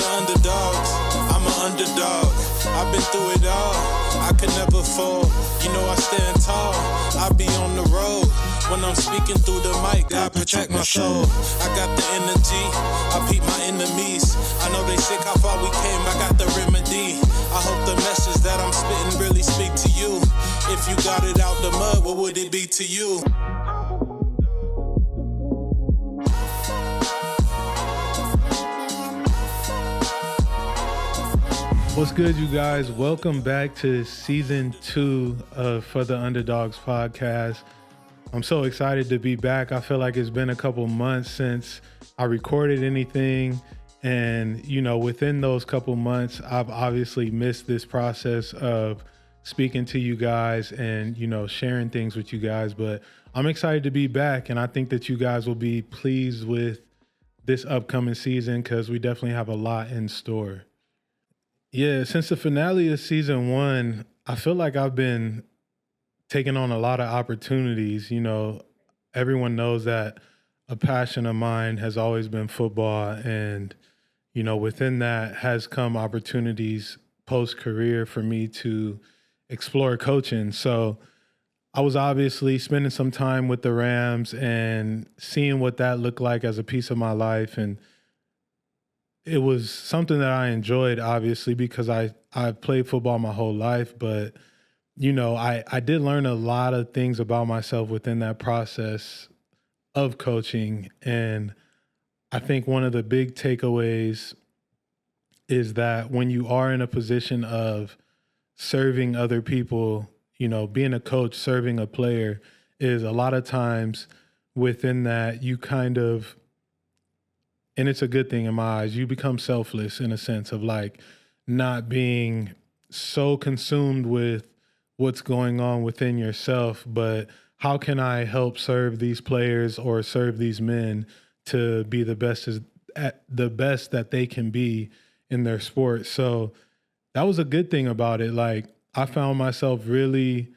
the underdogs, I'm an underdog. I've been through it all, I can never fall. You know I stand tall, I be on the road. When I'm speaking through the mic, God protect my soul. I got the energy, I beat my enemies. I know they sick how far we came, I got the remedy. I hope the message that I'm spitting really speak to you. If you got it out the mud, what would it be to you? What's good, you guys? Welcome back to season 2 of For The Underdogs podcast. I'm so excited to be back. I feel like it's been a couple months since I recorded anything. And, you know, within those couple months, I've obviously missed this process of speaking to you guys and, you know, sharing things with you guys. But I'm excited to be back. And I think that you guys will be pleased with this upcoming season because we definitely have a lot in store. Yeah, since the finale of season 1, I feel like I've been taking on a lot of opportunities. You know, everyone knows that a passion of mine has always been football. And, you know, within that has come opportunities post-career for me to explore coaching. So I was obviously spending some time with the Rams and seeing what that looked like as a piece of my life. And it was something that I enjoyed, obviously, because I've played football my whole life. But, you know, I did learn a lot of things about myself within that process of coaching. And I think one of the big takeaways is that when you are in a position of serving other people, you know, being a coach, serving a player, is a lot of times within that you kind of, and it's a good thing in my eyes, you become selfless in a sense of like not being so consumed with what's going on within yourself, but how can I help serve these players or serve these men to be the best that they can be in their sport. So that was a good thing about it. Like I found myself really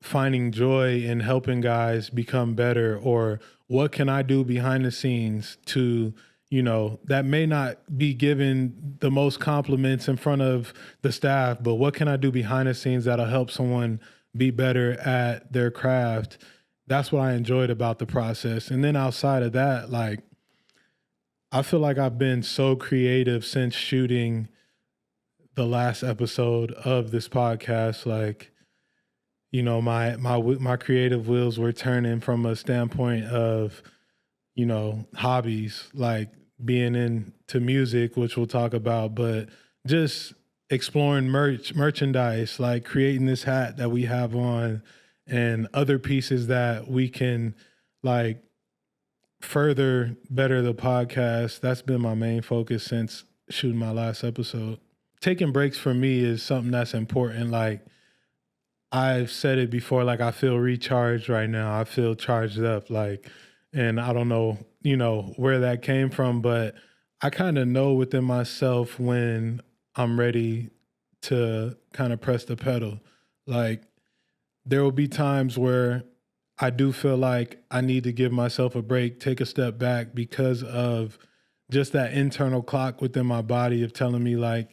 finding joy in helping guys become better, or what can I do behind the scenes to, you know, that may not be given the most compliments in front of the staff, but what can I do behind the scenes that'll help someone be better at their craft? That's what I enjoyed about the process. And then outside of that, like, I feel like I've been so creative since shooting the last episode of this podcast. Like, you know, my creative wheels were turning from a standpoint of, you know, hobbies, like being into music, which we'll talk about, but just exploring merchandise, like creating this hat that we have on and other pieces that we can like further better the podcast. That's been my main focus since shooting my last episode. Taking breaks for me is something that's important. Like, I've said it before, like I feel recharged right now. I feel charged up, like, and I don't know, you know, where that came from, but I kind of know within myself when I'm ready to kind of press the pedal. Like, there will be times where I do feel like I need to give myself a break, take a step back because of just that internal clock within my body of telling me like,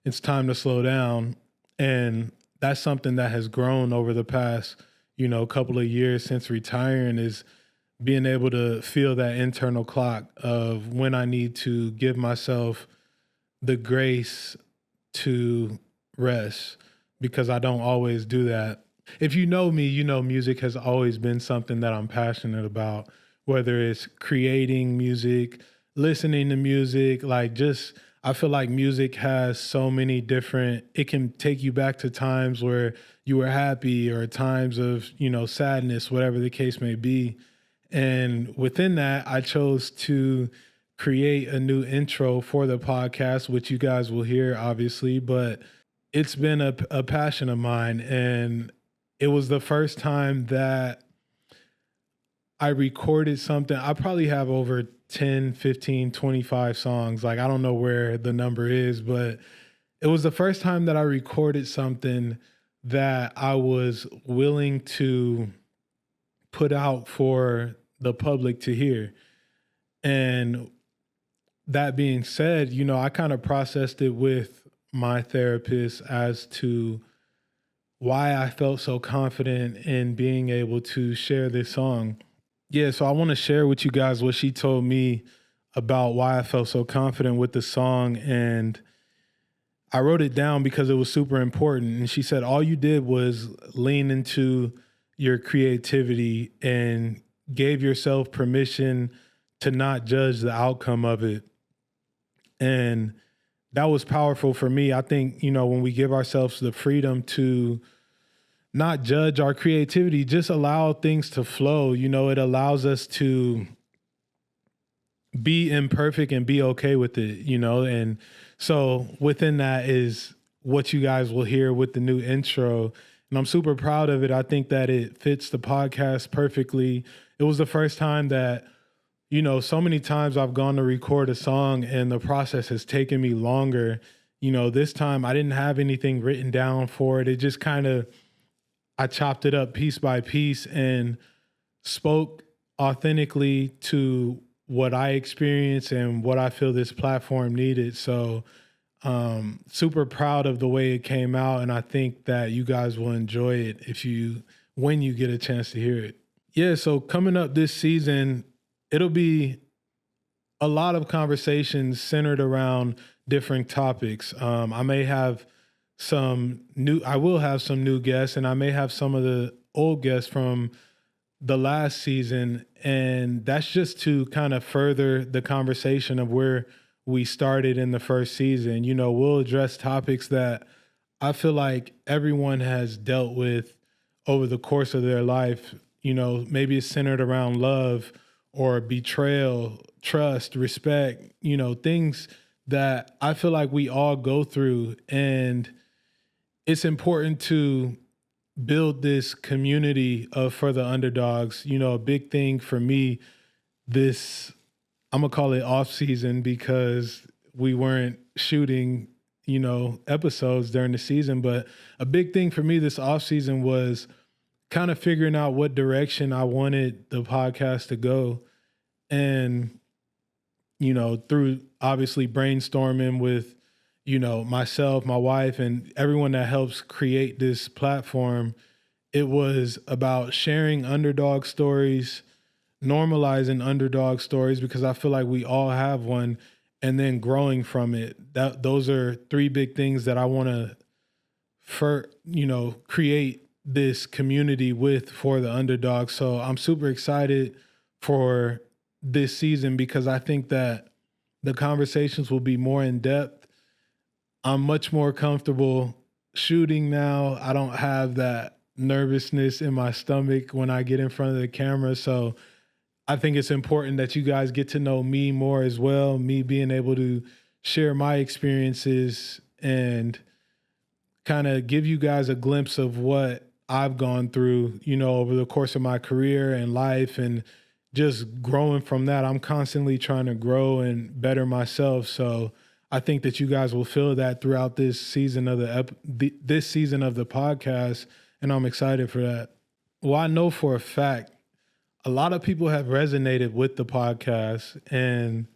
it's time to slow down. And that's something that has grown over the past, you know, couple of years since retiring, is being able to feel that internal clock of when I need to give myself the grace to rest, because I don't always do that. If you know me, you know music has always been something that I'm passionate about, whether it's creating music, listening to music, like just I feel like music has so many different, it can take you back to times where you were happy or times of, you know, sadness, whatever the case may be. And within that, I chose to create a new intro for the podcast, which you guys will hear, obviously, but it's been a passion of mine. And it was the first time that I recorded something. I probably have over 10, 15, 25 songs. Like, I don't know where the number is, but it was the first time that I recorded something that I was willing to put out for the public to hear. And that being said, I kind of processed it with my therapist as to why I felt so confident in being able to share this song. Yeah, so I want to share with you guys what she told me about why I felt so confident with the song. And I wrote it down because it was super important. And she said, all you did was lean into your creativity and gave yourself permission to not judge the outcome of it. And that was powerful for me. I think, when we give ourselves the freedom to not judge our creativity, just allow things to flow, it allows us to be imperfect and be okay with it, and so within that is what you guys will hear with the new intro. And I'm super proud of it. I think that it fits the podcast perfectly. It was the first time that, so many times I've gone to record a song and the process has taken me longer. This time I didn't have anything written down for it. It just I chopped it up piece by piece and spoke authentically to what I experienced and what I feel this platform needed. So super proud of the way it came out. And I think that you guys will enjoy it when you get a chance to hear it. Yeah. So coming up this season, it'll be a lot of conversations centered around different topics. I will have some new guests, and I may have some of the old guests from the last season. And that's just to kind of further the conversation of where we started in the first season. We'll address topics that I feel like everyone has dealt with over the course of their life. Maybe it's centered around love or betrayal, trust, respect, things that I feel like we all go through. And it's important to build this community of For The Underdogs. A big thing for me I'm gonna call it off season because we weren't shooting, episodes during the season. But a big thing for me this off season was kind of figuring out what direction I wanted the podcast to go. And, through obviously brainstorming with, myself, my wife, and everyone that helps create this platform, it was about sharing underdog stories, normalizing underdog stories, because I feel like we all have one, and then growing from it. Those are three big things that I want to, create this community with For The Underdogs. So I'm super excited for this season because I think that the conversations will be more in depth. I'm much more comfortable shooting now. I don't have that nervousness in my stomach when I get in front of the camera. So I think it's important that you guys get to know me more as well, me being able to share my experiences and kind of give you guys a glimpse of what I've gone through, over the course of my career and life, and just growing from that. I'm constantly trying to grow and better myself. So I think that you guys will feel that throughout this season of this season of the podcast, and I'm excited for that. Well, I know for a fact a lot of people have resonated with the podcast, and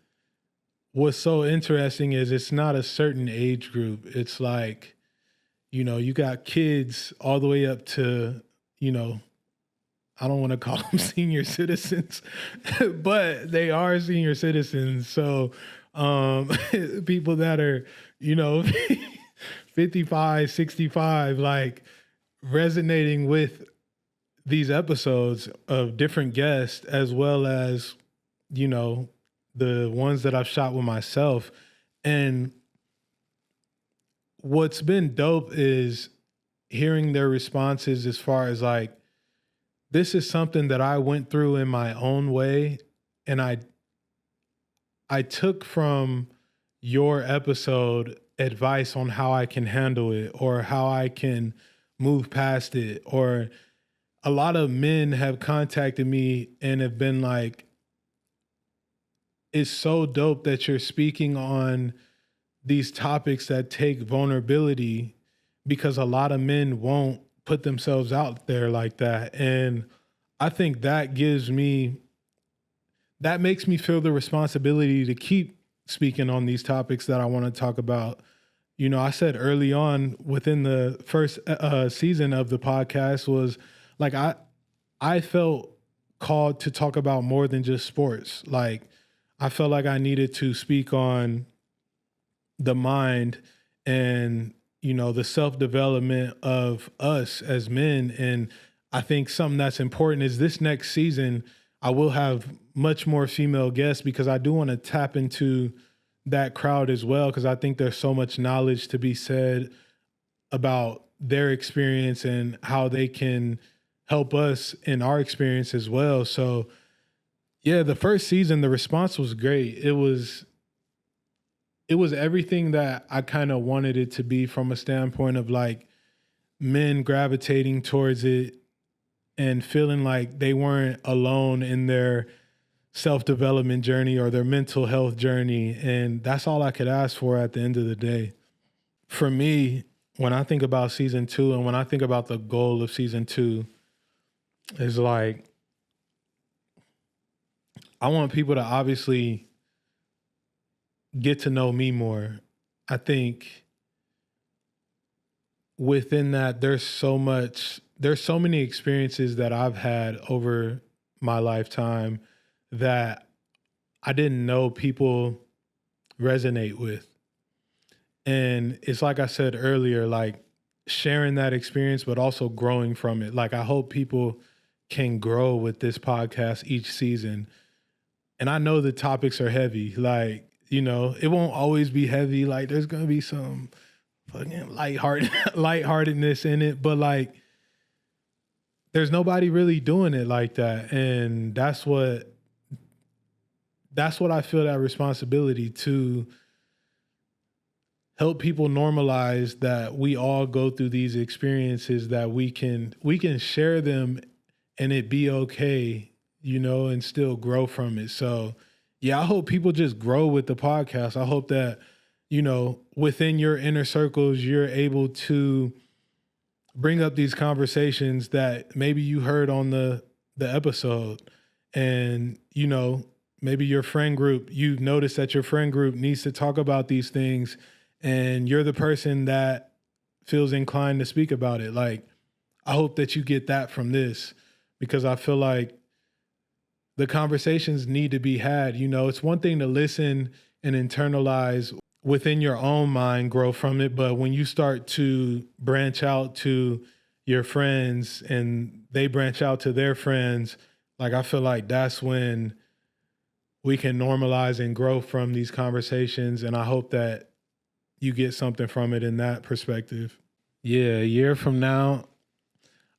what's so interesting is it's not a certain age group. It's like, you got kids all the way up to, I don't want to call them senior citizens, but they are senior citizens. So people that are, 55, 65, like resonating with these episodes of different guests, as well as, the ones that I've shot with myself. And what's been dope is hearing their responses as far as like, this is something that I went through in my own way. And I took from your episode advice on how I can handle it or how I can move past it. Or a lot of men have contacted me and have been like, it's so dope that you're speaking on these topics that take vulnerability, because a lot of men won't put themselves out there like that. And I think that makes me feel the responsibility to keep speaking on these topics that I want to talk about. I said early on within the first season of the podcast was like I felt called to talk about more than just sports. Like I felt like I needed to speak on the mind and the self-development of us as men. And I think something that's important is this next season I will have much more female guests because I do want to tap into that crowd as well, because I think there's so much knowledge to be said about their experience and how they can help us in our experience as well. So yeah, the first season the response was great. It was everything that I kind of wanted it to be, from a standpoint of like men gravitating towards it and feeling like they weren't alone in their self-development journey or their mental health journey. And that's all I could ask for at the end of the day. For me, when I think about season 2 and when I think about the goal of season 2, is like, I want people to obviously get to know me more. I think within that, there's so many experiences that I've had over my lifetime that I didn't know people resonate with. And it's like I said earlier, like sharing that experience, but also growing from it. Like I hope people can grow with this podcast each season. And I know the topics are heavy. Like, it won't always be heavy. Like there's going to be some fucking lightheartedness in it. But like, there's nobody really doing it like that. And that's what I feel, that responsibility to help people normalize that we all go through these experiences, that we can share them and it be okay, and still grow from it. So yeah, I hope people just grow with the podcast. I hope that, within your inner circles, you're able to bring up these conversations that maybe you heard on the episode. And, maybe your friend group, you notice that your friend group needs to talk about these things and you're the person that feels inclined to speak about it. Like, I hope that you get that from this, because I feel like the conversations need to be had. It's one thing to listen and internalize within your own mind, grow from it. But when you start to branch out to your friends and they branch out to their friends, like I feel like that's when we can normalize and grow from these conversations. And I hope that you get something from it in that perspective. Yeah, a year from now,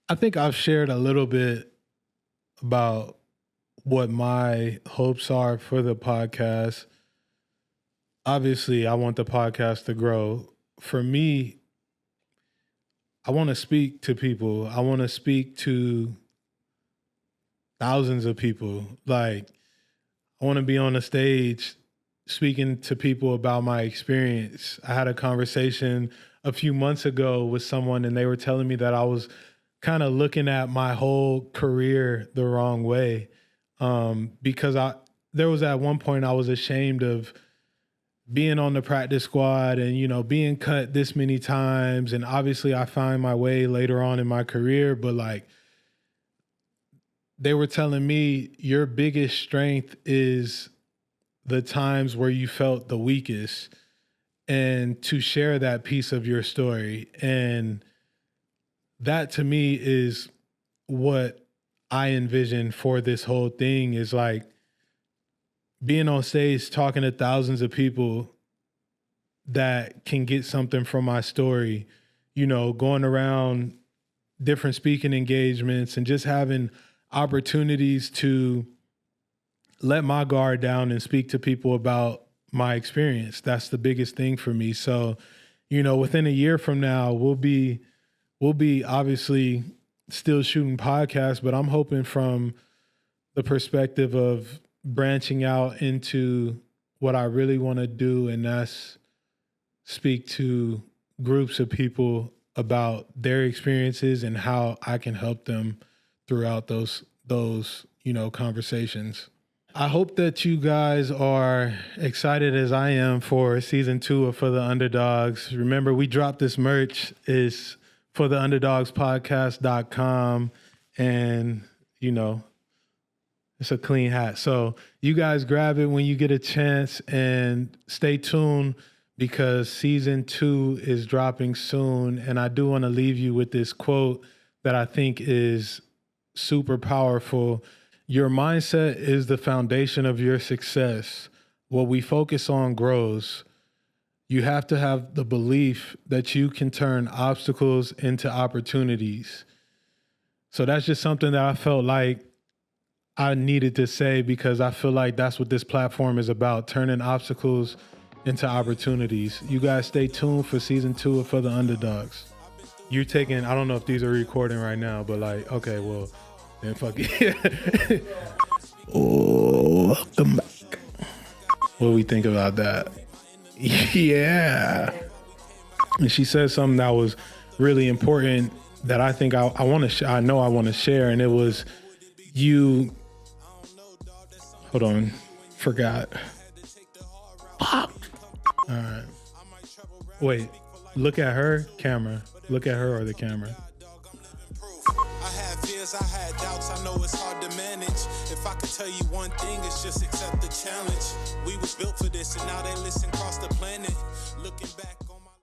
I think I've shared a little bit about what my hopes are for the podcast. Obviously, I want the podcast to grow. For me, I want to speak to people. I want to speak to thousands of people. Like, I want to be on a stage speaking to people about my experience. I had a conversation a few months ago with someone and they were telling me that I was kind of looking at my whole career the wrong way. Because there was at one point I was ashamed of being on the practice squad and, being cut this many times. And obviously I find my way later on in my career, but like, they were telling me your biggest strength is the times where you felt the weakest, and to share that piece of your story. And that to me is what I envision for this whole thing, is like being on stage, talking to thousands of people that can get something from my story, going around different speaking engagements and just having opportunities to let my guard down and speak to people about my experience. That's the biggest thing for me. So, within a year from now, we'll be obviously still shooting podcasts, but I'm hoping from the perspective of branching out into what I really want to do, and that's speak to groups of people about their experiences and how I can help them throughout those conversations. I hope that you guys are excited as I am for season 2 of For The Underdogs. Remember, we dropped this merch. It's for the underdogspodcast.com. And, you know, it's a clean hat. So you guys grab it when you get a chance and stay tuned because season 2 is dropping soon. And I do want to leave you with this quote that I think is super powerful. Your mindset is the foundation of your success. What we focus on grows. You have to have the belief that you can turn obstacles into opportunities. So that's just something that I felt like I needed to say because I feel like that's what this platform is about, turning obstacles into opportunities. You guys stay tuned for season 2 of For The Underdogs. You're taking, I don't know if these are recording right now, but like, okay, well, then fuck it. Oh, welcome back. What do we think about that? Yeah. And she said something that was really important that I think I want to, I know I want to share. And it was hold on, forgot. All right. Wait, look at her camera. Look at her or the camera. I had fears, I had doubts, I know it's hard to manage. If I could tell you one thing, it's just accept the challenge. We was built for this and now they listen across the planet. Looking back.